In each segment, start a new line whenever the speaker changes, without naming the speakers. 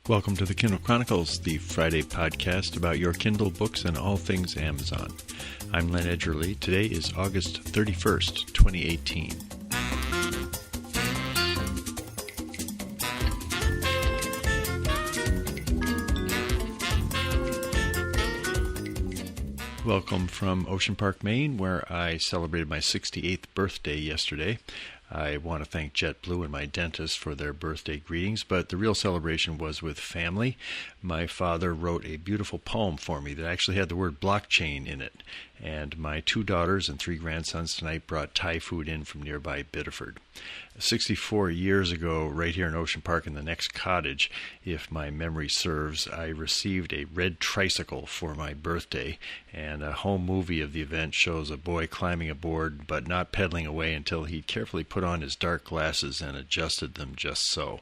Welcome to the Kindle Chronicles, the Friday podcast about your Kindle books and all things Amazon. I'm Len Edgerly. Today is August 31st, 2018. Welcome from Ocean Park, Maine, where I celebrated my 68th birthday yesterday. I want to thank JetBlue and my dentist for their birthday greetings, but the real celebration was with family. My father wrote a beautiful poem for me that actually had the word blockchain in it, and my 2 daughters and 3 grandsons tonight brought Thai food in from nearby Biddeford. 64 years ago, right here in Ocean Park in the next cottage, if my memory serves, I received a red tricycle for my birthday, and a home movie of the event shows a boy climbing aboard but not pedaling away until he carefully put on his dark glasses and adjusted them just so.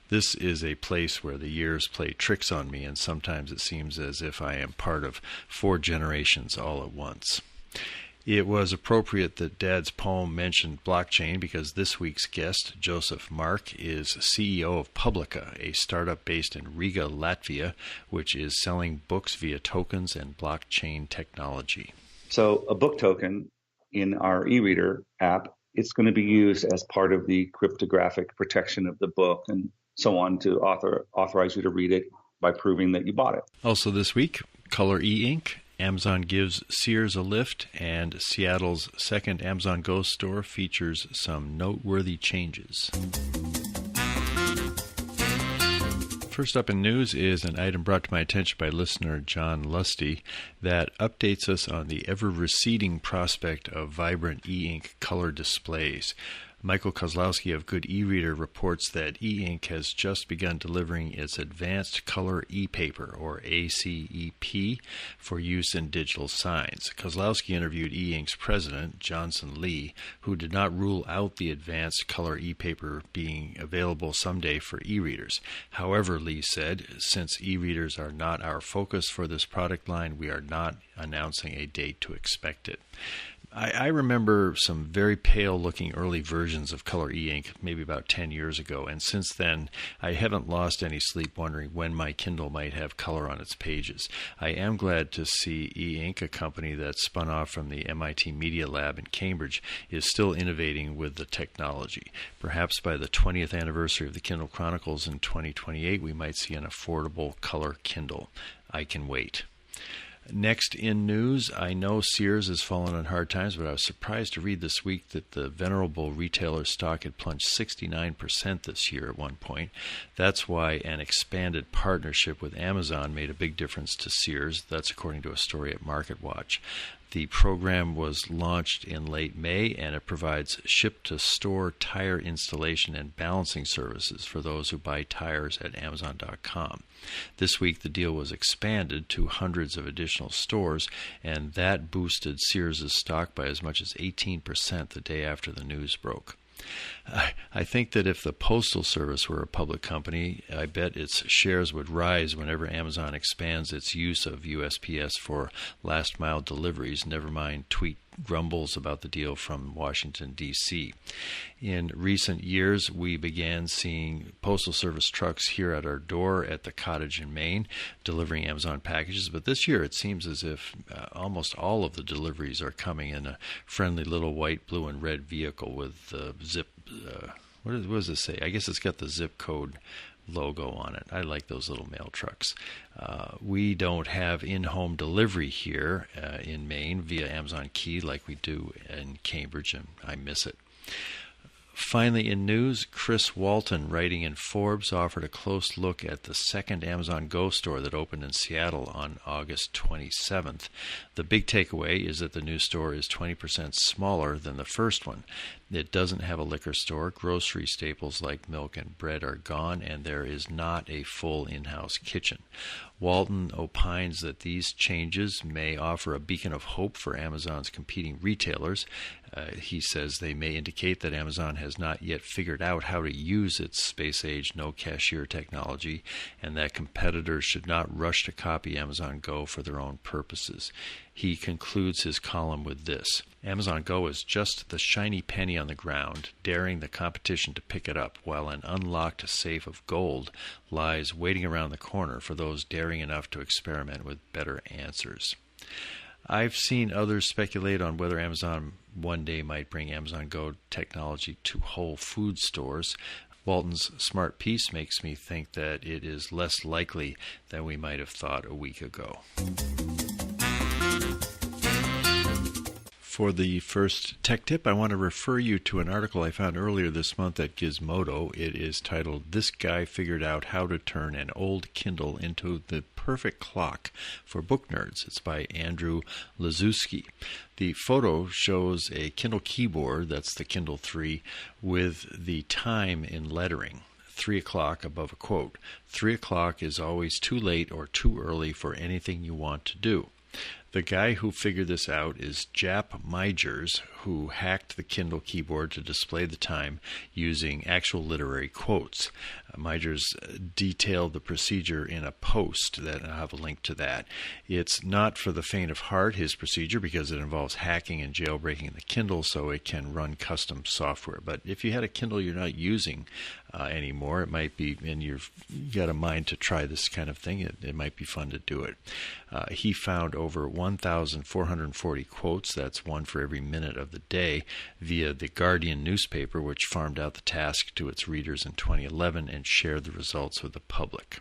This is a place where the years play tricks on me, and sometimes it seems as if I am part of 4 generations all at once. It was appropriate that Dad's poem mentioned blockchain because this week's guest, Josef Marc, is CEO of Publica, a startup based in Riga, Latvia, which is selling books via tokens and blockchain technology.
So a book token in our eReader app, it's going to be used as part of the cryptographic protection of the book and so on to authorize you to read it by proving that you bought it.
Also this week, Color e-ink. Amazon gives Sears a lift, and Seattle's second Amazon Go store features some noteworthy changes. First up in news is an item brought to my attention by listener John Lusty that updates us on the ever-receding prospect of vibrant e-ink color displays. Michael Kozlowski of Good eReader reports that e-ink has just begun delivering its advanced color epaper, or ACEP, for use in digital signs. Kozlowski interviewed e-ink's president, Johnson Lee, who did not rule out the advanced color epaper being available someday for e-readers. However, Lee said, since e-readers are not our focus for this product line, we are not announcing a date to expect it. I remember some very pale-looking early versions of color e-ink, maybe about 10 years ago, and since then I haven't lost any sleep wondering when my Kindle might have color on its pages. I am glad to see e-ink, a company that spun off from the MIT Media Lab in Cambridge, is still innovating with the technology. Perhaps by the 20th anniversary of the Kindle Chronicles in 2028, we might see an affordable color Kindle. I can wait. Next in news, I know Sears has fallen on hard times, but I was surprised to read this week that the venerable retailer's stock had plunged 69% this year at one point. That's why an expanded partnership with Amazon made a big difference to Sears. That's according to a story at MarketWatch. The program was launched in late May, and it provides ship-to-store tire installation and balancing services for those who buy tires at Amazon.com. This week, the deal was expanded to hundreds of additional stores, and that boosted Sears' stock by as much as 18% the day after the news broke. I think that if the Postal Service were a public company, I bet its shares would rise whenever Amazon expands its use of USPS for last-mile deliveries, never mind tweet grumbles about the deal from Washington, D.C. In recent years, we began seeing Postal Service trucks here at our door at the cottage in Maine delivering Amazon packages, but this year it seems as if almost all of the deliveries are coming in a friendly little white, blue, and red vehicle with zip, what does this say? I guess it's got the zip code logo on it. I like those little mail trucks. We don't have in-home delivery here in Maine via Amazon Key like we do in Cambridge, and I miss it. Finally, in news, Chris Walton, writing in Forbes, offered a close look at the second Amazon Go store that opened in Seattle on August 27th. The big takeaway is that the new store is 20% smaller than the first one. It doesn't have a liquor store, grocery staples like milk and bread are gone, and there is not a full in-house kitchen. Walton opines that these changes may offer a beacon of hope for Amazon's competing retailers. He says they may indicate that Amazon has not yet figured out how to use its space-age no-cashier technology, and that competitors should not rush to copy Amazon Go for their own purposes. He concludes his column with this: Amazon Go is just the shiny penny on the ground, daring the competition to pick it up, while an unlocked safe of gold lies waiting around the corner for those daring enough to experiment with better answers. I've seen others speculate on whether Amazon one day might bring Amazon Go technology to Whole Food stores. Walton's smart piece makes me think that it is less likely than we might have thought a week ago. For the first tech tip, I want to refer you to an article I found earlier this month at Gizmodo. It is titled, "This Guy Figured Out How to Turn an Old Kindle into the Perfect Clock for Book Nerds." It's by Andrew Lazewski. The photo shows a Kindle keyboard, that's the Kindle 3, with the time in lettering. 3 o'clock above a quote. 3 o'clock is always too late or too early for anything you want to do. The guy who figured this out is tjaap, who hacked the Kindle keyboard to display the time using actual literary quotes. Meijers detailed the procedure in a post that I'll have a link to that. It's not for the faint of heart, his procedure, because it involves hacking and jailbreaking the Kindle so it can run custom software. But if you had a Kindle you're not using anymore, it might be, and you've got a mind to try this kind of thing, it might be fun to do it. He found over 1,440 quotes, that's one for every minute of the day, via the Guardian newspaper, which farmed out the task to its readers in 2011 and shared the results with the public.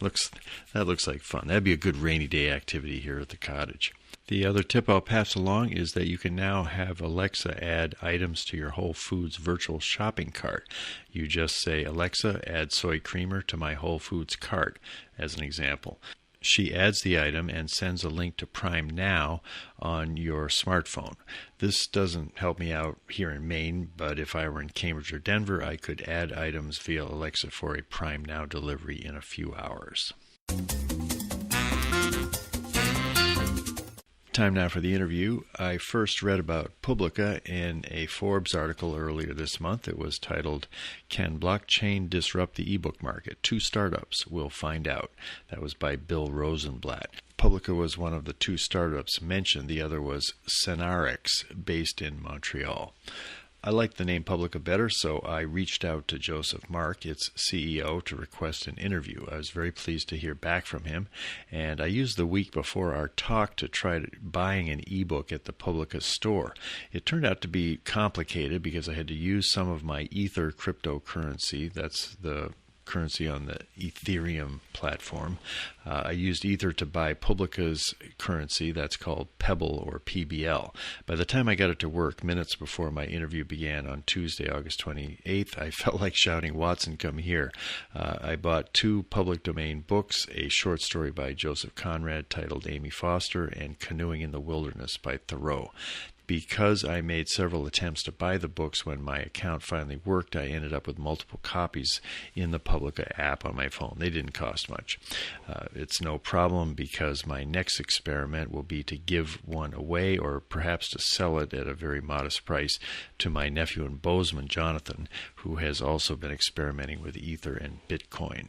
That looks like fun. That'd be a good rainy day activity here at the cottage. The other tip I'll pass along is that you can now have Alexa add items to your Whole Foods virtual shopping cart. You just say, "Alexa, add soy creamer to my Whole Foods cart," as an example. She adds the item and sends a link to Prime Now on your smartphone. This doesn't help me out here in Maine, but if I were in Cambridge or Denver, I could add items via Alexa for a Prime Now delivery in a few hours. Time now for the interview. I first read about Publica in a Forbes article earlier this month. It was titled, "Can Blockchain Disrupt the Ebook Market? Two Startups Will Find Out." That was by Bill Rosenblatt. Publica was one of the two startups mentioned. The other was Cenarix, based in Montreal. I liked the name Publica better, so I reached out to Josef Marc, its CEO, to request an interview. I was very pleased to hear back from him, and I used the week before our talk to try buying an ebook at the Publica store. It turned out to be complicated because I had to use some of my Ether cryptocurrency. That's the currency on the Ethereum platform. I used Ether to buy Publica's currency, that's called Pebble or PBL. By the time I got it to work, minutes before my interview began on Tuesday, August 28th, I felt like shouting, "Watson, come here." I bought two public domain books, a short story by Joseph Conrad titled Amy Foster, and Canoeing in the Wilderness by Thoreau. Because I made several attempts to buy the books when my account finally worked, I ended up with multiple copies in the Publica app on my phone. They didn't cost much. It's no problem because my next experiment will be to give one away or perhaps to sell it at a very modest price to my nephew in Bozeman, Jonathan, who has also been experimenting with Ether and Bitcoin.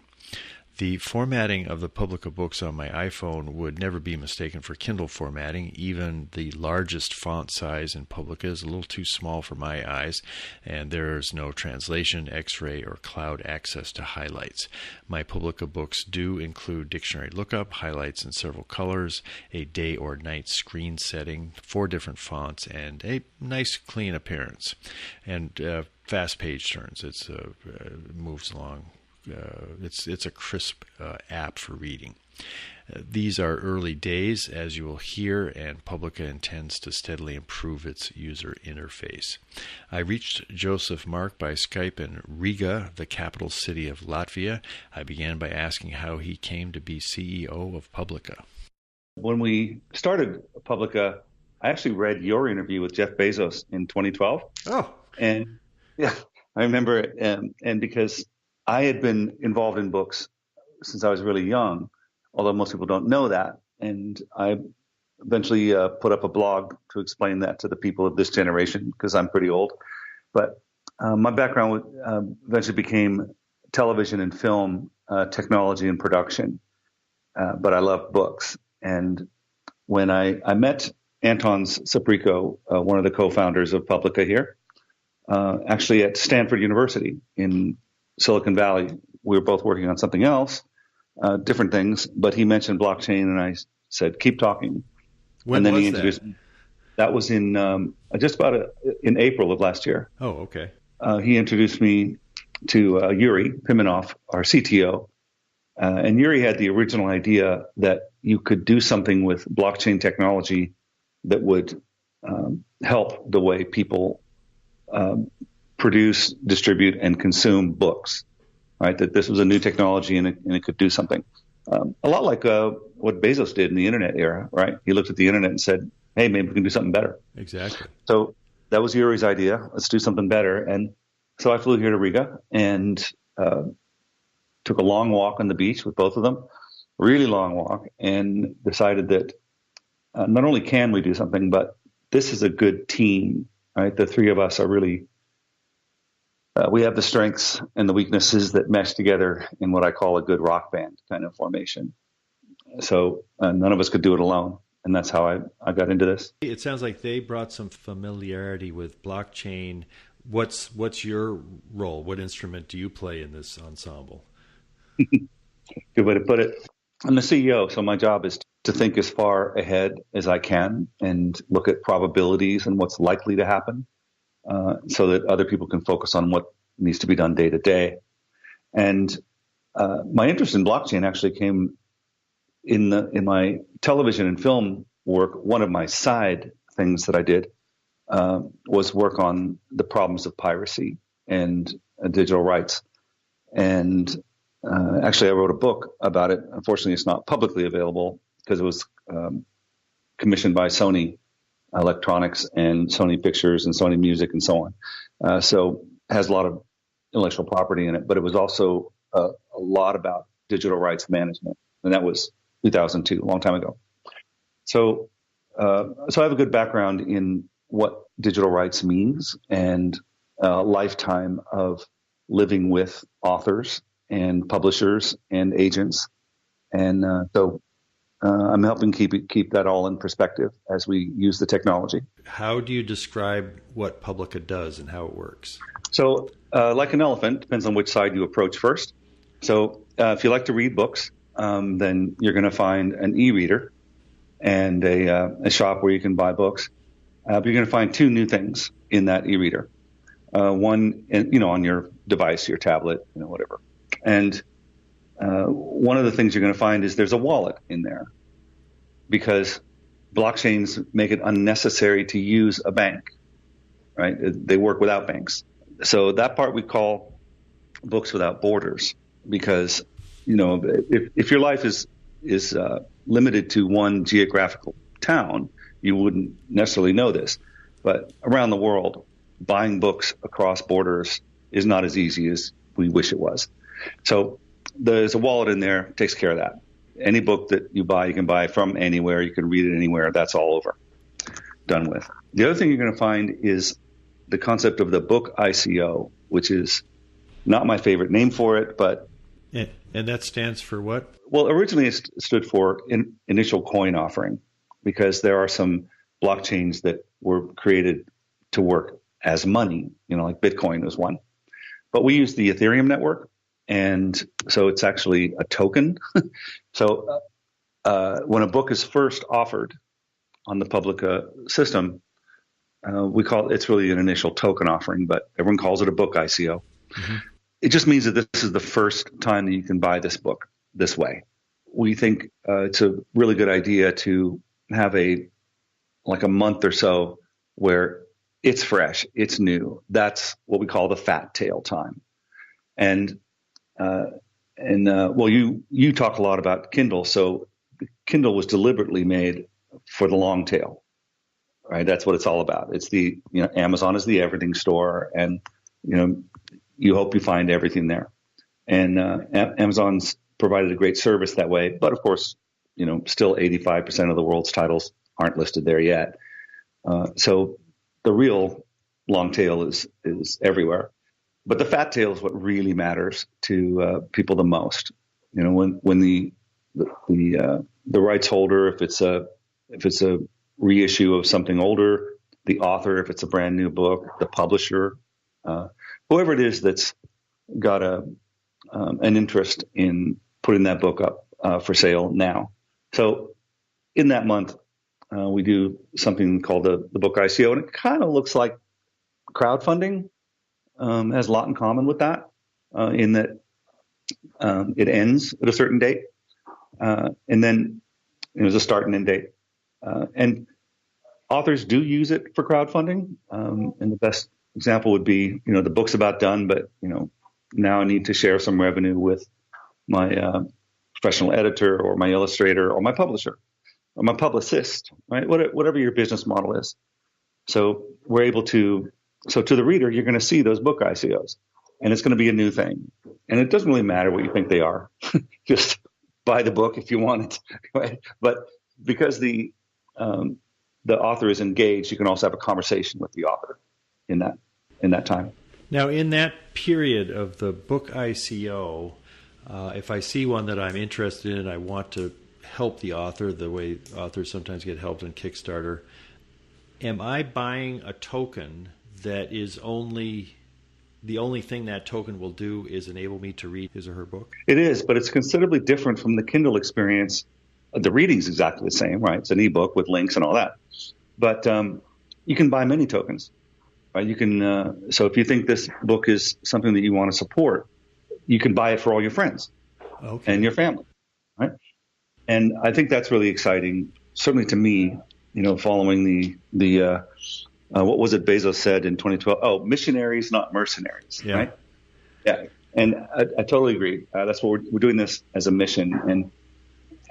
The formatting of the Publica books on my iPhone would never be mistaken for Kindle formatting. Even the largest font size in Publica is a little too small for my eyes, and there's no translation, X-ray, or cloud access to highlights. My Publica books do include dictionary lookup, highlights in several colors, a day or night screen setting, 4 different fonts, and a nice clean appearance. And fast page turns. It moves along. It's a crisp app for reading. These are early days, as you will hear, and Publica intends to steadily improve its user interface. I reached Josef Marc by Skype in Riga, the capital city of Latvia. I began by asking how he came to be CEO of Publica.
When we started Publica, I actually read your interview with Jeff Bezos in 2012.
Oh.
And yeah, I remember it. And because I had been involved in books since I was really young, although most people don't know that. And I eventually put up a blog to explain that to the people of this generation because I'm pretty old. But my background eventually became television and film technology and production. But I love books. And when I met Anton Saprico, one of the co-founders of Publica here, actually at Stanford University in Silicon Valley. We were both working on something else, different things, but he mentioned blockchain, and I said, keep talking.
When
and then
was
he introduced
that?
That was in just about in April of last year.
Oh, okay.
He introduced me to Yuri Pimenov, our CTO. And Yuri had the original idea that you could do something with blockchain technology that would help the way people produce, distribute, and consume books, right? That this was a new technology and it could do something. A lot like what Bezos did in the internet era, right? He looked at the internet and said, hey, maybe we can do something better.
Exactly.
So that was Yuri's idea. Let's do something better. And so I flew here to Riga and took a long walk on the beach with both of them, really long walk, and decided that not only can we do something, but this is a good team, right? The three of us are really, we have the strengths and the weaknesses that mesh together in what I call a good rock band kind of formation. So none of us could do it alone. And that's how I got into this.
It sounds like they brought some familiarity with blockchain. What's your role? What instrument do you play in this ensemble?
Good way to put it. I'm the CEO, so my job is to think as far ahead as I can and look at probabilities and what's likely to happen, so that other people can focus on what needs to be done day to day. And my interest in blockchain actually came in my television and film work. One of my side things that I did was work on the problems of piracy and digital rights. And actually, I wrote a book about it. Unfortunately, it's not publicly available because it was commissioned by Sony Electronics and Sony Pictures and Sony Music and so on. So it has a lot of intellectual property in it, but it was also a lot about digital rights management. And that was 2002, a long time ago. So I have a good background in what digital rights means and a lifetime of living with authors and publishers and agents. And so I'm helping keep that all in perspective as we use the technology.
How do you describe what Publica does and how it works?
So like an elephant, depends on which side you approach first. So if you like to read books, then you're going to find an eReader and a shop where you can buy books. But you're going to find two new things in that eReader. One, on your device, your tablet, whatever. And one of the things you're going to find is there's a wallet in there because blockchains make it unnecessary to use a bank, right? They work without banks. So that part we call books without borders because, if your life is limited to one geographical town, you wouldn't necessarily know this. But around the world, buying books across borders is not as easy as we wish it was. So there's a wallet in there, takes care of that. Any book that you buy, you can buy from anywhere. You can read it anywhere. That's all over. Done with. The other thing you're going to find is the concept of the book ICO, which is not my favorite name for it, but...
And that stands for what?
Well, originally it stood for initial coin offering because there are some blockchains that were created to work as money, like Bitcoin was one. But we use the Ethereum network, and so it's actually a token. So when a book is first offered on the Publica system, it's really an initial token offering, but everyone calls it a book ICO. Mm-hmm. It just means that this is the first time that you can buy this book this way. We think it's a really good idea to have a month or so where it's fresh, it's new. That's what we call the fat tail time. And you talk a lot about Kindle. So Kindle was deliberately made for the long tail, right? That's what it's all about. It's Amazon is the everything store, and you hope you find everything there. And Amazon's provided a great service that way. But of course, still 85% of the world's titles aren't listed there yet. So the real long tail is everywhere. But the fat tail is what really matters to people the most. When the rights holder, if it's a reissue of something older, the author, if it's a brand new book, the publisher, whoever it is that's got an interest in putting that book up for sale now. So in that month, we do something called the book ICO, and it kind of looks like crowdfunding. Has a lot in common with that, in that it ends at a certain date, and then there's a start and end date. And authors do use it for crowdfunding, and the best example would be, the book's about done, but now I need to share some revenue with my professional editor or my illustrator or my publisher or my publicist, right? Whatever your business model is. So we're able to. So to the reader, you're going to see those book ICOs, and it's going to be a new thing. And it doesn't really matter what you think they are. Just buy the book if you want it. Right? But because the author is engaged, you can also have a conversation with the author in that time.
Now, in that period of the book ICO, if I see one that I'm interested in, I want to help the author the way authors sometimes get helped in Kickstarter, am I buying a token that is the only thing that token will do is enable me to read his or her book?
It is, but it's considerably different from the Kindle experience. The reading's exactly the same, right? It's an ebook with links and all that. But you can buy many tokens, right? You can. So if you think this book is something that you want to support, you can buy it for all your friends and your family, right? And I think that's really exciting. Certainly to me, following the what was it Bezos said in 2012? Oh, missionaries, not mercenaries, right? Yeah, and I totally agree. That's what we're doing this as a mission,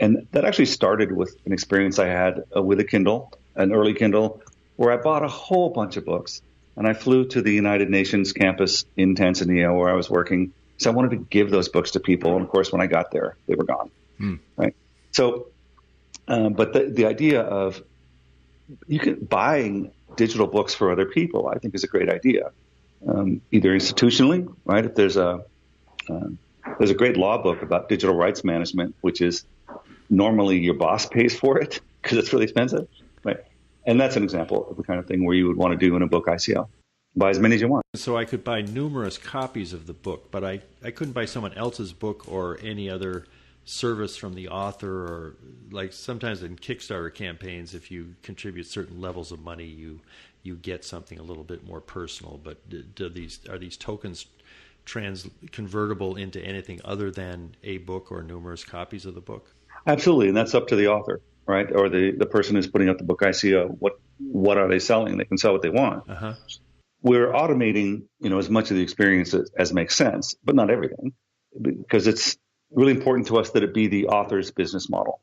and that actually started with an experience I had with a Kindle, an early Kindle, where I bought a whole bunch of books, and I flew to the United Nations campus in Tanzania where I was working. So I wanted to give those books to people, and of course, when I got there, they were gone, right? So, but the idea of buying digital books for other people, I think, is a great idea. Either institutionally, right? If there's a great law book about digital rights management, which is normally your boss pays for it because it's really expensive, right? And that's an example of the kind of thing where you would want to do in a book ICO. Buy as many as you want.
So I could buy numerous copies of the book, but I couldn't buy someone else's book or any other service from the author, or like sometimes in Kickstarter campaigns, if you contribute certain levels of money, you get something a little bit more personal. But are these tokens convertible into anything other than a book or numerous copies of the book?
Absolutely, and that's up to the author, right? Or the person who's putting up the book ICO. What are they selling? They can sell what they want.
Uh-huh.
We're automating, as much of the experience as makes sense, but not everything, because it's really important to us that it be the author's business model.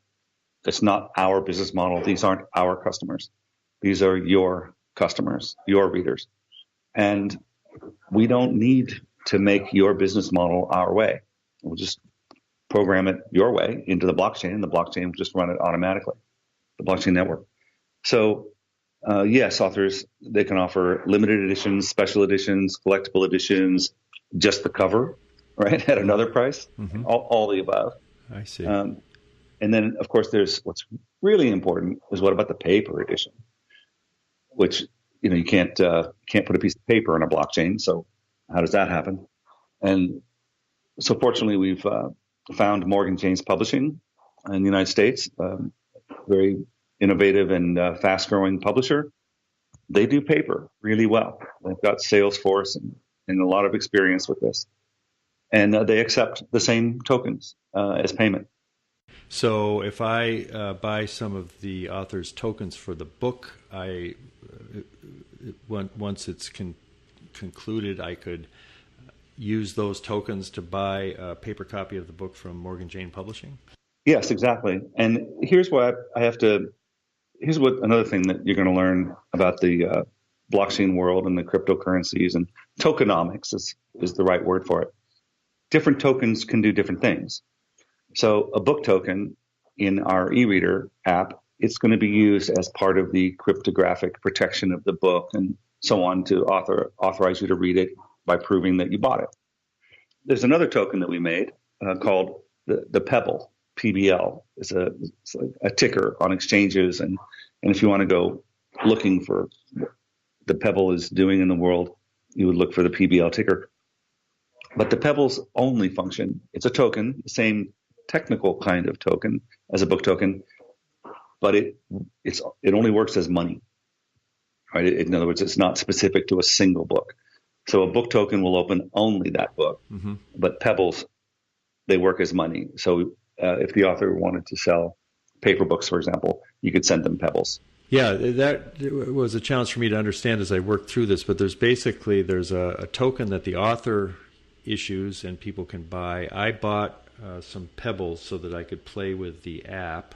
It's not our business model. These aren't our customers. These are your customers, your readers. And we don't need to make your business model our way. We'll just program it your way into the blockchain, and the blockchain will just run it automatically, the blockchain network. So, yes, authors, they can offer limited editions, special editions, collectible editions, just the cover, right, at another price, all the above.
I see.
And then, of course, there's what's really important is what about the paper edition, which, you can't put a piece of paper in a blockchain. So how does that happen? And so fortunately, we've found Morgan James Publishing in the United States, very innovative and fast-growing publisher. They do paper really well. They've got Salesforce and a lot of experience with this. And they accept the same tokens as payment.
So if I buy some of the author's tokens for the book, once it's concluded, I could use those tokens to buy a paper copy of the book from Morgan James Publishing?
Yes, exactly. And here's what here's what another thing that you're going to learn about the blockchain world and the cryptocurrencies, and tokenomics is the right word for it. Different tokens can do different things. So a book token in our eReader app, it's going to be used as part of the cryptographic protection of the book and so on to authorize you to read it by proving that you bought it. There's another token that we made called the Pebble, PBL. It's a ticker on exchanges. And if you want to go looking for what the Pebble is doing in the world, you would look for the PBL ticker. But the Pebbles only function. It's a token, the same technical kind of token as a book token, but it only works as money, right? In other words, it's not specific to a single book. So a book token will open only that book, but Pebbles, they work as money. So if the author wanted to sell paper books, for example, you could send them Pebbles.
Yeah, that was a challenge for me to understand as I worked through this, but there's a token that the author issues and people can buy. I bought some Pebbles so that I could play with the app.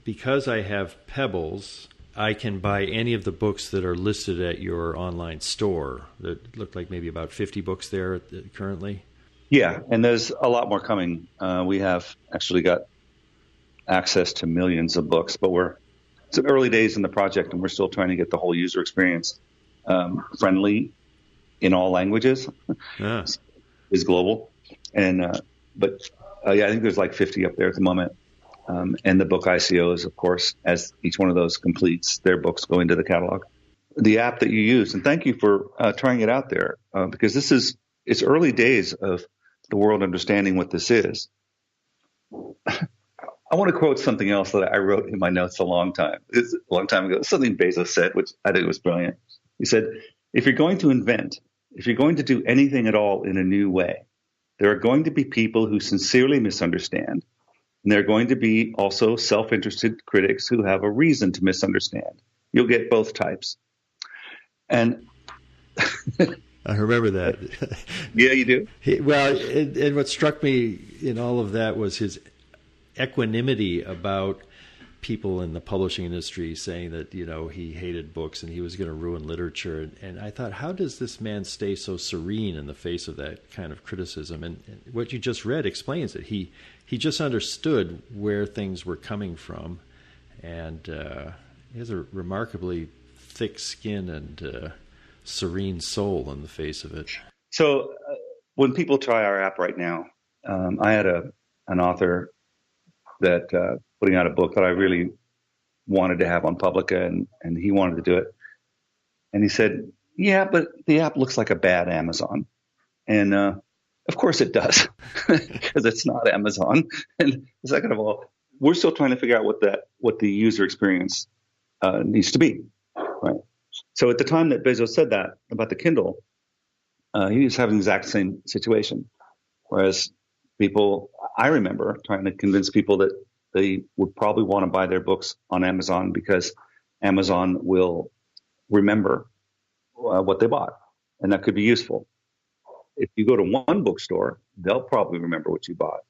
Because I have Pebbles, I can buy any of the books that are listed at your online store. That look like maybe about 50 books there currently.
Yeah, and there's a lot more coming. We have actually got access to millions of books, but it's early days in the project, and we're still trying to get the whole user experience friendly in all languages.
Yeah.
Is global, and I think there's like 50 up there at the moment. And the book ICOs, of course, as each one of those completes, their books go into the catalog. The app that you use, and thank you for trying it out there, because it's early days of the world understanding what this is. I want to quote something else that I wrote in my notes a long time ago. Something Bezos said, which I think was brilliant. He said, if you're going to do anything at all in a new way, there are going to be people who sincerely misunderstand, and there are going to be also self-interested critics who have a reason to misunderstand. You'll get both types. And
I remember that.
Yeah, you do?
And what struck me in all of that was his equanimity about people in the publishing industry saying that, he hated books and he was going to ruin literature. And I thought, how does this man stay so serene in the face of that kind of criticism? And what you just read explains it. He just understood where things were coming from. And he has a remarkably thick skin and serene soul in the face of it.
So when people try our app right now, I had an author that putting out a book that I really wanted to have on Publica, and he wanted to do it. And he said, yeah, but the app looks like a bad Amazon. And of course it does, because it's not Amazon. And second of all, we're still trying to figure out what the user experience needs to be. Right. So at the time that Bezos said that about the Kindle, he was having the exact same situation. Whereas I remember trying to convince people that they would probably want to buy their books on Amazon because Amazon will remember what they bought, and that could be useful. If you go to one bookstore, they'll probably remember what you bought.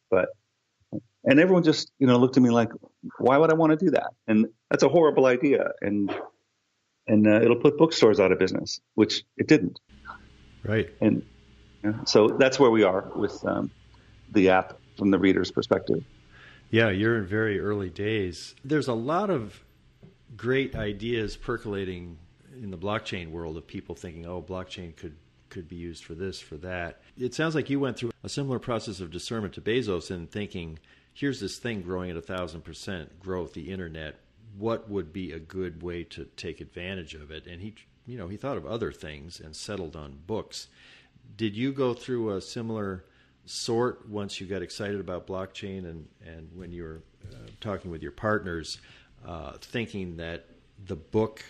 And everyone just looked at me like, why would I want to do that? And that's a horrible idea, and it'll put bookstores out of business, which it didn't.
Right.
And so that's where we are with the app from the reader's perspective.
Yeah, you're in very early days. There's a lot of great ideas percolating in the blockchain world of people thinking, blockchain could be used for this, for that. It sounds like you went through a similar process of discernment to Bezos in thinking, here's this thing growing at 1,000% growth, the internet. What would be a good way to take advantage of it? And he thought of other things and settled on books. Did you go through a similar sort once you got excited about blockchain and when you were talking with your partners, thinking that the book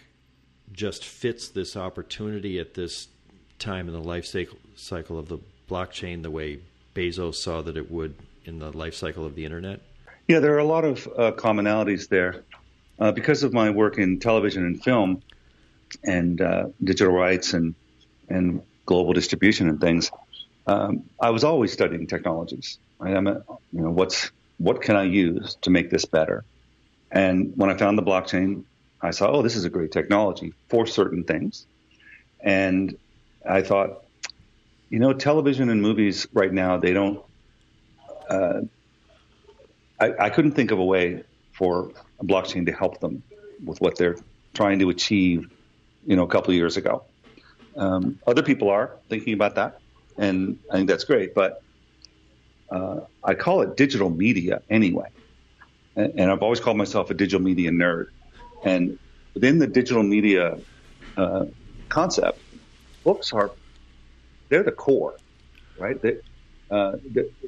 just fits this opportunity at this time in the life cycle of the blockchain the way Bezos saw that it would in the life cycle of the internet?
Yeah, there are a lot of commonalities there. Because of my work in television and film and digital rights and global distribution and things, I was always studying technologies. Right? What can I use to make this better? And when I found the blockchain, I saw, this is a great technology for certain things. And I thought, television and movies right now, they don't. I couldn't think of a way for a blockchain to help them with what they're trying to achieve, a couple of years ago. Other people are thinking about that, and I think that's great. But I call it digital media anyway, and I've always called myself a digital media nerd. And within the digital media concept, books are they're the core, right?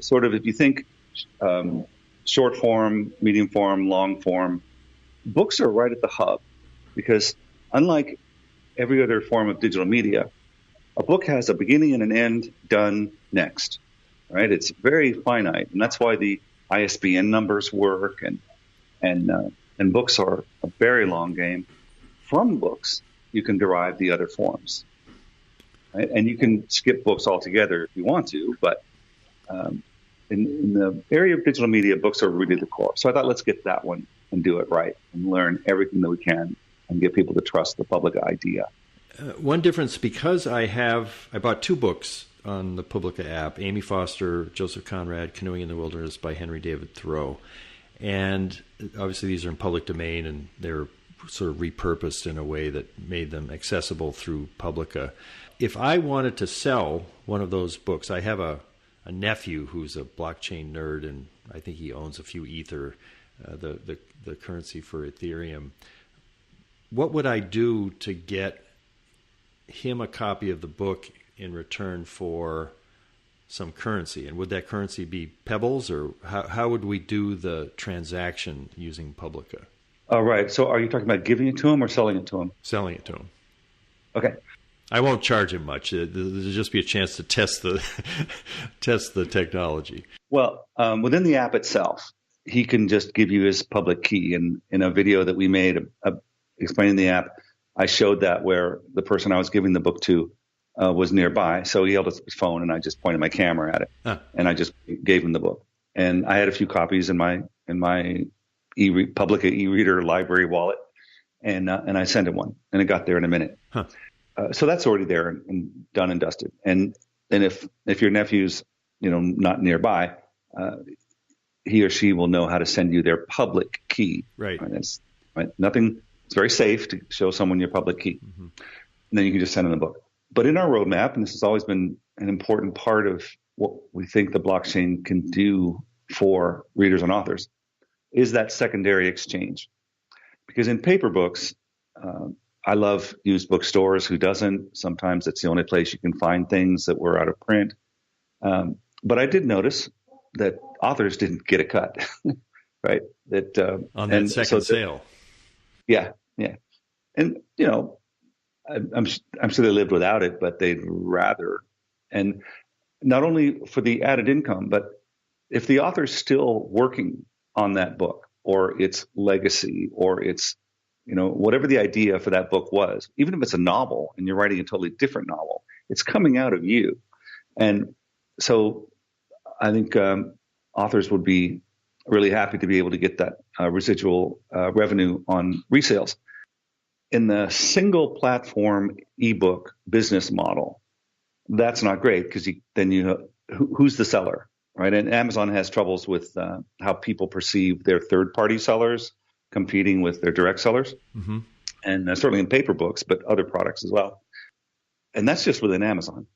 Sort of, if you think short form, medium form, long form, books are right at the hub, because unlike every other form of digital media, a book has a beginning and an end, done, next, right? It's very finite, and that's why the ISBN numbers work, and books are a very long game. From books, you can derive the other forms, right? And you can skip books altogether if you want to, but in the area of digital media, books are really the core. So I thought, let's get that one and do it right and learn everything that we can and get people to trust the Publica idea.
One difference, because I bought 2 books on the Publica app, Amy Foster, Joseph Conrad, Canoeing in the Wilderness by Henry David Thoreau. And obviously these are in public domain, and they're sort of repurposed in a way that made them accessible through Publica. If I wanted to sell one of those books, I have a nephew who's a blockchain nerd, and I think he owns a few Ether, the currency for Ethereum. What would I do to get him a copy of the book in return for some currency? And would that currency be Pebbles, or how would we do the transaction using Publica?
All right. So are you talking about giving it to him or selling it to him?
Selling it to him.
Okay.
I won't charge him much. There'll just be a chance to test the technology.
Well, within the app itself, he can just give you his public key. And in a video that we made explaining the app, I showed that where the person I was giving the book to was nearby. So he held his phone, and I just pointed my camera at it, and I just gave him the book. And I had a few copies in my Publica eReader library wallet, and I sent him one, and it got there in a minute.
Huh.
So that's already there and done and dusted. And if your nephew's not nearby, he or she will know how to send you their public key.
Right.
Right. Nothing. It's very safe to show someone your public key, and then you can just send them the book. But in our roadmap, and this has always been an important part of what we think the blockchain can do for readers and authors, is that secondary exchange. Because in paper books, I love used bookstores. Who doesn't? Sometimes it's the only place you can find things that were out of print. But I did notice that authors didn't get a cut, right?
On that second sale.
Yeah. And, I'm sure they lived without it, but they'd rather. And not only for the added income, but if the author's still working on that book or its legacy or its, whatever the idea for that book was, even if it's a novel and you're writing a totally different novel, it's coming out of you. And so I think authors would be really happy to be able to get that residual revenue on resales. In the single platform ebook business model, that's not great, because who's the seller, right? And Amazon has troubles with how people perceive their third-party sellers competing with their direct sellers, and certainly in paper books, but other products as well. And that's just within Amazon.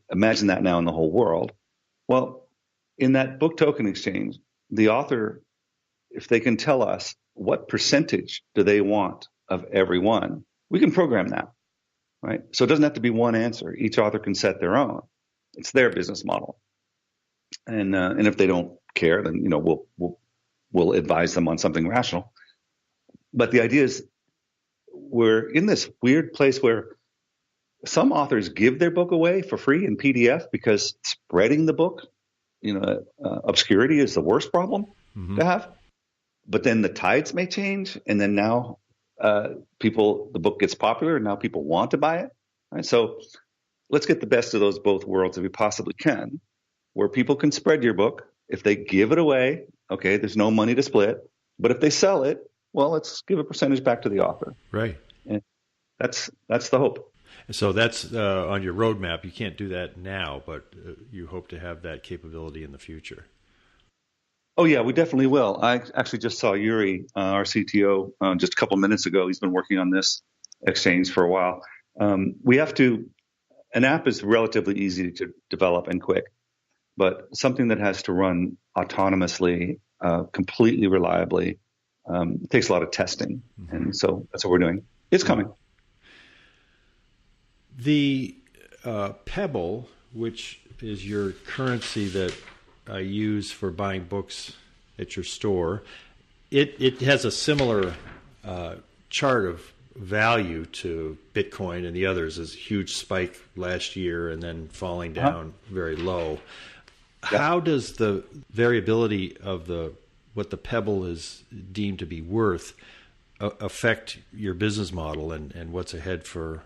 Imagine that now in the whole world. Well, in that book token exchange, the author, if they can tell us what percentage do they want of every one, we can program that, right? So it doesn't have to be one answer. Each author can set their own. It's their business model. And if they don't care, then we'll advise them on something rational. But the idea is, we're in this weird place where some authors give their book away for free in PDF because spreading the book, obscurity is the worst problem to have. But then the tides may change, and then now the book gets popular, and now people want to buy it. Right? So let's get the best of those both worlds if we possibly can, where people can spread your book. If they give it away, okay, there's no money to split. But if they sell it, well, let's give a percentage back to the author.
Right.
And that's the hope.
So that's on your roadmap. You can't do that now, but you hope to have that capability in the future.
Oh, yeah, we definitely will. I actually just saw Yuri, our CTO, just a couple minutes ago. He's been working on this exchange for a while. An app is relatively easy to develop and quick, but something that has to run autonomously, completely reliably, it takes a lot of testing. And so that's what we're doing. It's coming.
Pebble, which is your currency that I use for buying books at your store, it has a similar chart of value to Bitcoin and the others. Is a huge spike last year and then falling down very low. Yeah. How does the variability of what the Pebble is deemed to be worth affect your business model and what's ahead for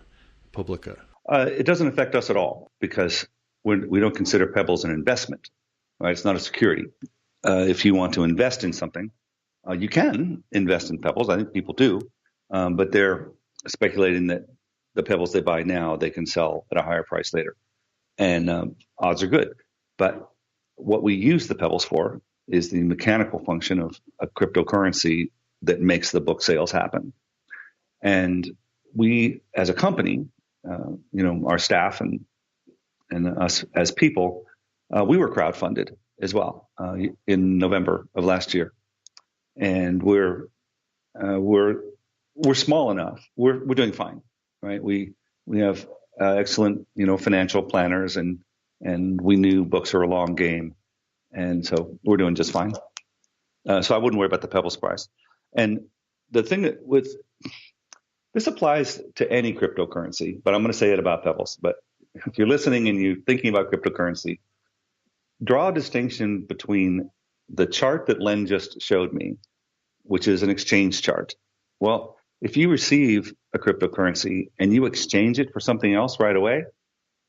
Publica?
It doesn't affect us at all because we don't consider Pebbles an investment. Right? It's not a security. If you want to invest in something, you can invest in Pebbles. I think people do, but they're speculating that the Pebbles they buy now they can sell at a higher price later, and odds are good. But what we use the Pebbles for is the mechanical function of a cryptocurrency that makes the book sales happen. And we, as a company, our staff and us as people, we were crowdfunded as well in November of last year, and we're small enough. We're doing fine, right? We have excellent financial planners, and we knew books are a long game, and so we're doing just fine. So I wouldn't worry about the Pebbles price. And the thing that this applies to any cryptocurrency, but I'm going to say it about Pebbles. But if you're listening and you're thinking about cryptocurrency, draw a distinction between the chart that Len just showed me, which is an exchange chart. Well, if you receive a cryptocurrency and you exchange it for something else right away,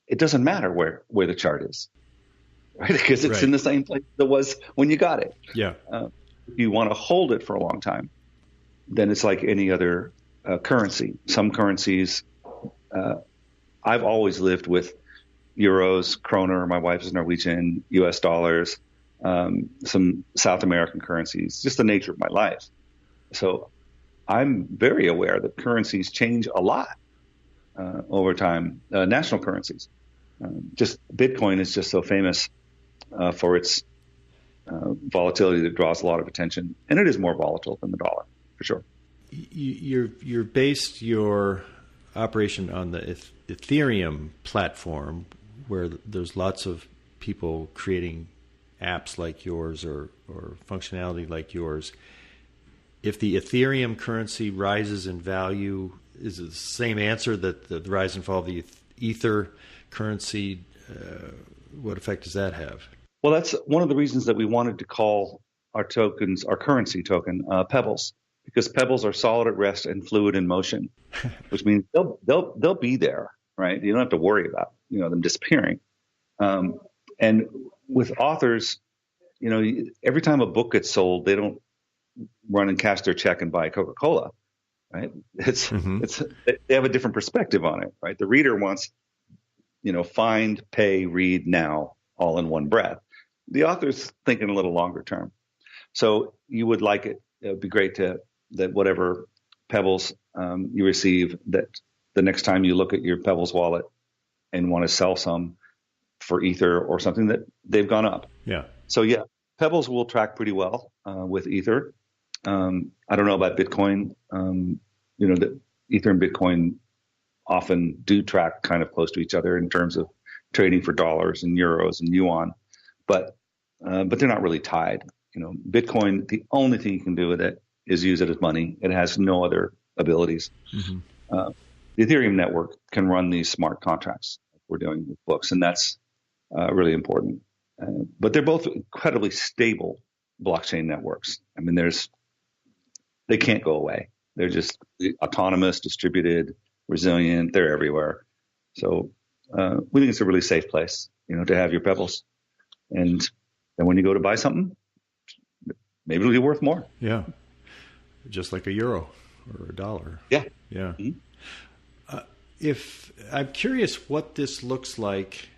it doesn't matter where the chart is, right? Because it's in the same place it was when you got it.
Yeah.
If you want to hold it for a long time, then it's like any other currency. Some currencies, I've always lived with euros, kroner, my wife is Norwegian, US dollars, some South American currencies, just the nature of my life. So I'm very aware that currencies change a lot over time, national currencies. Just Bitcoin is just so famous for its volatility that draws a lot of attention, and it is more volatile than the dollar, for sure.
You're based your operation on the Ethereum platform, where there's lots of people creating apps like yours or functionality like yours. If the Ethereum currency rises in value, is it the same answer that the rise and fall of the Ether currency? What effect does that have?
Well, that's one of the reasons that we wanted to call our tokens, our currency token, Pebbles, because Pebbles are solid at rest and fluid in motion, which means they'll be there, right? You don't have to worry about them disappearing. And with authors, every time a book gets sold, they don't run and cash their check and buy Coca-Cola, right? They have a different perspective on it, right? The reader wants, find, pay, read now, all in one breath. The author's thinking a little longer term. So you would like it. It would be great that whatever Pebbles you receive, that the next time you look at your Pebbles wallet and want to sell some for Ether or something, that they've gone up.
Yeah.
So yeah, Pebbles will track pretty well with Ether. I don't know about Bitcoin. That Ether and Bitcoin often do track kind of close to each other in terms of trading for dollars and euros and yuan, but they're not really tied. Bitcoin, the only thing you can do with it is use it as money. It has no other abilities. Mm-hmm. The Ethereum network can run these smart contracts like we're doing with books, and that's really important. But they're both incredibly stable blockchain networks. I mean, they can't go away. They're just autonomous, distributed, resilient. They're everywhere. So we think it's a really safe place, to have your Pebbles. And then when you go to buy something, maybe it'll be worth more.
Yeah. Just like a euro or a dollar.
Yeah.
Yeah. Mm-hmm. If I'm curious what this looks like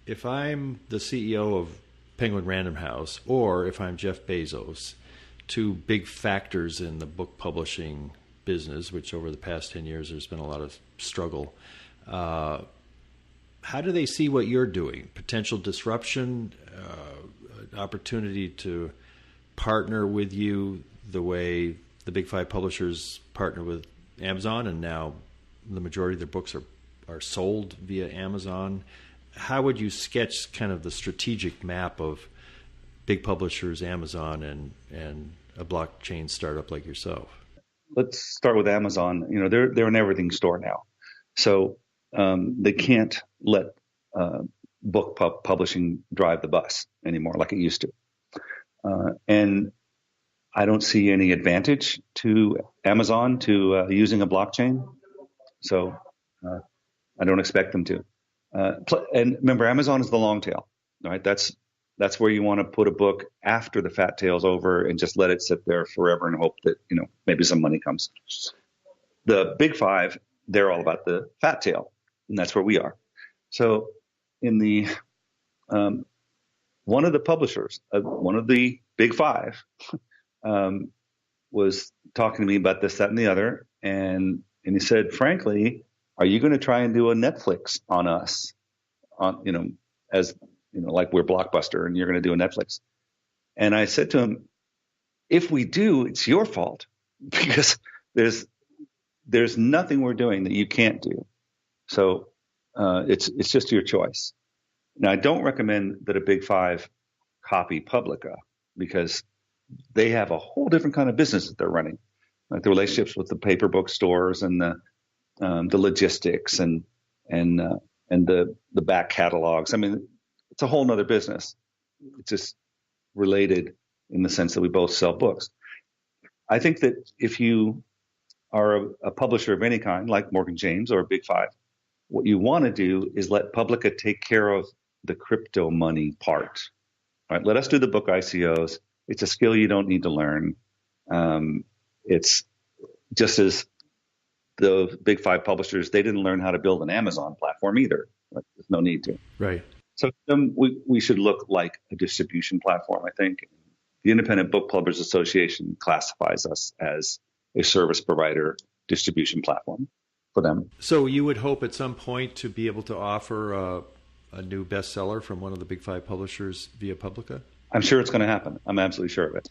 if I'm the CEO of Penguin Random House, or if I'm Jeff Bezos, two big factors in the book publishing business, which over the past 10 years there's been a lot of struggle. How do they see what you're doing? Potential disruption, opportunity to partner with you the way the big five publishers partner with Amazon, and now the majority of their books are are sold via Amazon. How would you sketch kind of the strategic map of big publishers, Amazon, and a blockchain startup like yourself?
Let's start with Amazon. They're an everything store now, so they can't let book publishing drive the bus anymore like it used to. And I don't see any advantage to Amazon to using a blockchain, so I don't expect them to. And remember, Amazon is the long tail, right? That's where you want to put a book after the fat tail's over and just let it sit there forever and hope that, maybe some money comes. The big five, they're all about the fat tail, and that's where we are. So in the one of the publishers, one of the big five, was talking to me about this, that, and the other, and he said, frankly, are you going to try and do a Netflix on us, like we're Blockbuster and you're going to do a Netflix? And I said to him, if we do, it's your fault, because there's nothing we're doing that you can't do. So it's just your choice. Now, I don't recommend that a big five copy Publica, because they have a whole different kind of business that they're running, like the relationships with the paper bookstores and the logistics and the back catalogs. I mean, it's a whole nother business. It's just related in the sense that we both sell books. I think that if you are a publisher of any kind, like Morgan James or a big five, what you want to do is let Publica take care of the crypto money part. Right? Let us do the book ICOs. It's a skill you don't need to learn. It's just as the big five publishers, they didn't learn how to build an Amazon platform either. Right? There's no need to.
Right.
So we should look like a distribution platform, I think. The Independent Book Publishers Association classifies us as a service provider distribution platform for them.
So you would hope at some point to be able to offer a new bestseller from one of the big five publishers via Publica?
I'm sure it's going to happen. I'm absolutely sure of it.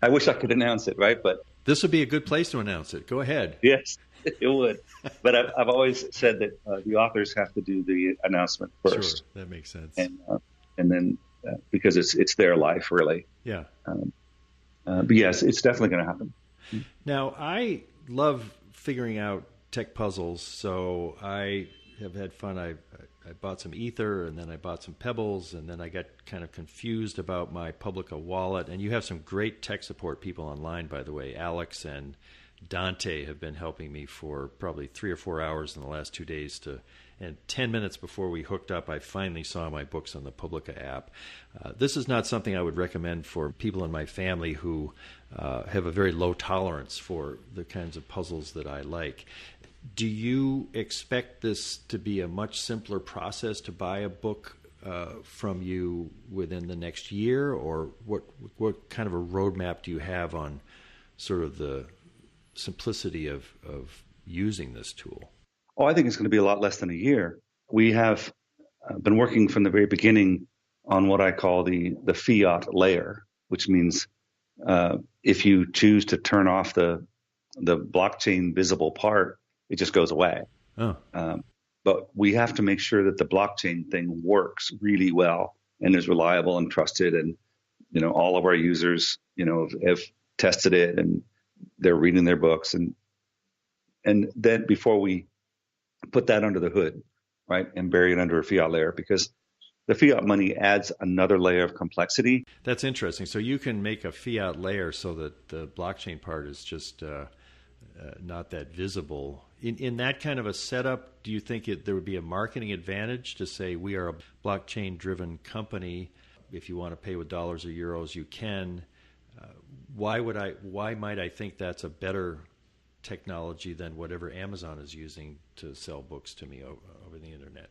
I wish I could announce it, right? But
this would be a good place to announce it. Go ahead.
Yes, it would. But I've always said that the authors have to do the announcement first.
Sure, that makes sense.
And then because it's their life, really.
Yeah.
But yes, it's definitely going to happen.
Now, I love figuring out tech puzzles, so I have had fun. I bought some Ether, and then I bought some Pebbles, and then I got kind of confused about my Publica wallet. And you have some great tech support people online, by the way. Alex and Dante have been helping me for probably 3 or 4 hours in the last 2 days and 10 minutes before we hooked up, I finally saw my books on the Publica app. This is not something I would recommend for people in my family who have a very low tolerance for the kinds of puzzles that I like. Do you expect this to be a much simpler process to buy a book from you within the next year, or what kind of a roadmap do you have on sort of the simplicity of using this tool?
Oh, I think it's going to be a lot less than a year. We have been working from the very beginning on what I call the fiat layer, which means if you choose to turn off the blockchain visible part, it just goes away.
Oh.
But we have to make sure that the blockchain thing works really well and is reliable and trusted. And, all of our users, have tested it and they're reading their books. And then before we put that under the hood, right, and bury it under a fiat layer, because the fiat money adds another layer of complexity.
That's interesting. So you can make a fiat layer so that the blockchain part is just not that visible. In that kind of a setup, do you think there would be a marketing advantage to say we are a blockchain-driven company? If you want to pay with dollars or euros, you can. Why might I think that's a better technology than whatever Amazon is using to sell books to me over the internet?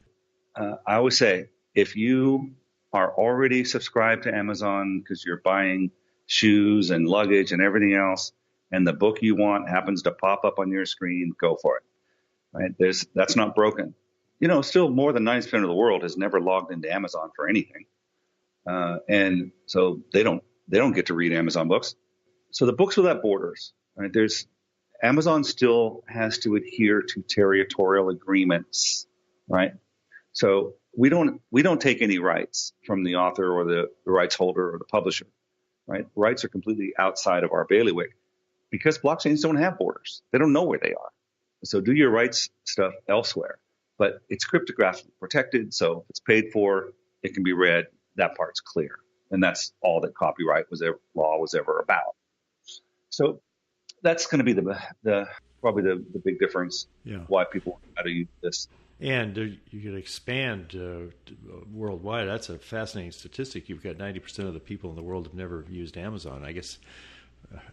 I always say, if you are already subscribed to Amazon because you're buying shoes and luggage and everything else, and the book you want happens to pop up on your screen, go for it. Right? That's not broken. Still more than 90% of the world has never logged into Amazon for anything. And so they don't get to read Amazon books. So the books without borders, right? Amazon still has to adhere to territorial agreements, right? So we don't take any rights from the author or the rights holder or the publisher, right? Rights are completely outside of our bailiwick because blockchains don't have borders. They don't know where they are. So do your rights stuff elsewhere. But it's cryptographically protected, so if it's paid for, it can be read. That part's clear. And that's all that copyright law was ever about. So that's going to be probably the big difference.
Yeah.
Why people know how to use this.
And you could expand worldwide. That's a fascinating statistic. You've got 90% of the people in the world have never used Amazon. I guess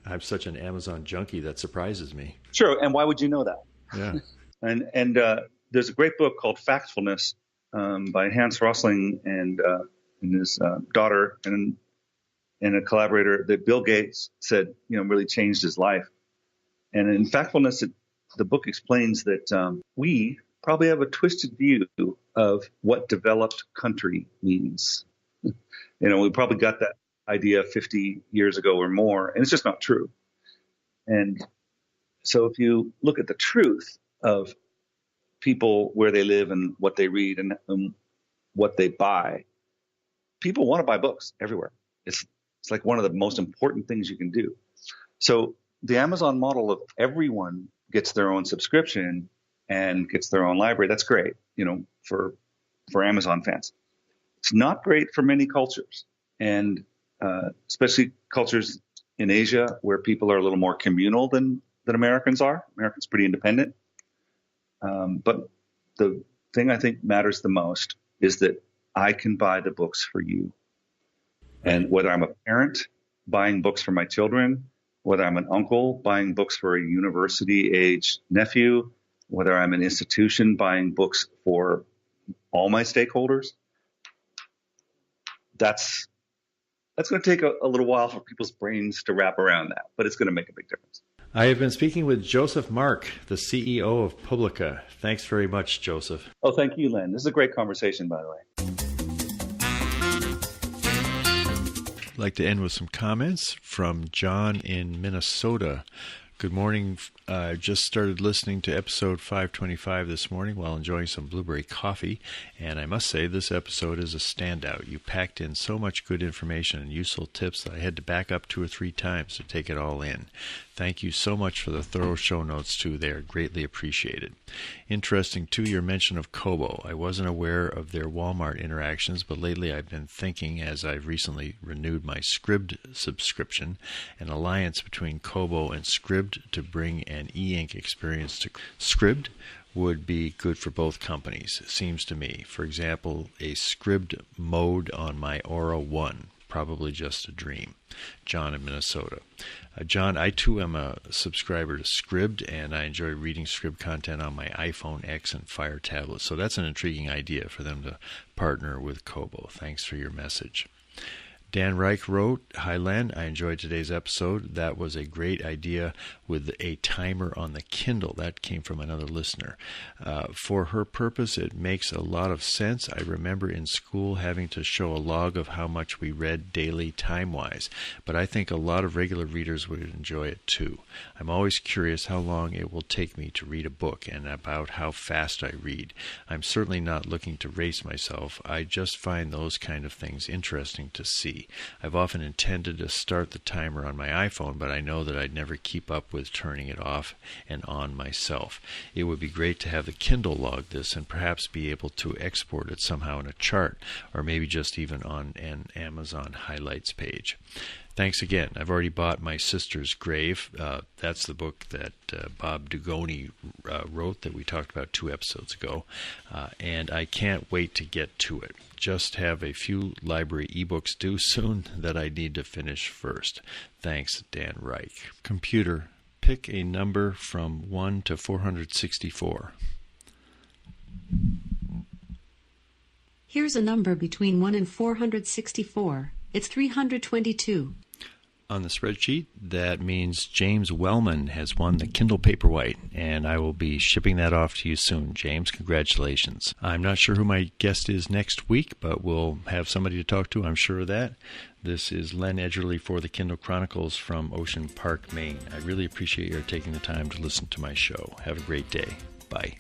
I'm such an Amazon junkie that surprises me.
Sure. And why would you know that?
Yeah.
and there's a great book called Factfulness by Hans Rosling and his daughter and a collaborator that Bill Gates said, really changed his life. And in Factfulness, the book explains that we probably have a twisted view of what developed country means. We probably got that idea 50 years ago or more, and it's just not true. And so if you look at the truth of people, where they live and what they read and what they buy, people want to buy books everywhere. It's like one of the most important things you can do. So the Amazon model of everyone gets their own subscription and gets their own library, that's great, for Amazon fans. It's not great for many cultures, and especially cultures in Asia where people are a little more communal than Americans are. Americans pretty independent. But the thing I think matters the most is that I can buy the books for you. And whether I'm a parent buying books for my children, whether I'm an uncle buying books for a university-age nephew, whether I'm an institution buying books for all my stakeholders, that's going to take a little while for people's brains to wrap around that, but it's going to make a big difference.
I have been speaking with Josef Marc, the CEO of Publica. Thanks very much, Joseph.
Oh, thank you, Len. This is a great conversation, by the way.
I'd like to end with some comments from John in Minnesota. Good morning. I just started listening to episode 525 this morning while enjoying some blueberry coffee, and I must say this episode is a standout. You packed in so much good information and useful tips that I had to back up 2 or 3 times to take it all in. Thank you so much for the thorough show notes, too. They are greatly appreciated. Interesting, too, your mention of Kobo. I wasn't aware of their Walmart interactions, but lately I've been thinking, as I've recently renewed my Scribd subscription, an alliance between Kobo and Scribd to bring an e-ink experience to Scribd would be good for both companies, it seems to me. For example, a Scribd mode on my Aura 1. Probably just a dream. John in Minnesota. John, I too am a subscriber to Scribd, and I enjoy reading Scribd content on my iPhone X and Fire tablet. So that's an intriguing idea for them to partner with Kobo. Thanks for your message. Dan Reich wrote, "Hi Len, I enjoyed today's episode. That was a great idea with a timer on the Kindle." That came from another listener. For her purpose, it makes a lot of sense. I remember in school having to show a log of how much we read daily time-wise, but I think a lot of regular readers would enjoy it too. I'm always curious how long it will take me to read a book and about how fast I read. I'm certainly not looking to race myself. I just find those kind of things interesting to see. I've often intended to start the timer on my iPhone, but I know that I'd never keep up with turning it off and on myself. It would be great to have the Kindle log this and perhaps be able to export it somehow in a chart, or maybe just even on an Amazon highlights page. Thanks again. I've already bought My Sister's Grave. That's the book that Bob Dugoni wrote that we talked about 2 episodes ago, and I can't wait to get to it. Just have a few library ebooks due soon that I need to finish first. Thanks, Dan Reich. Computer, pick a number from 1 to 464.
Here's a number between 1 and 464. It's 322.
On the spreadsheet, that means James Wellman has won the Kindle Paperwhite, and I will be shipping that off to you soon. James, congratulations. I'm not sure who my guest is next week, but we'll have somebody to talk to, I'm sure of that. This is Len Edgerly for the Kindle Chronicles from Ocean Park, Maine. I really appreciate your taking the time to listen to my show. Have a great day. Bye.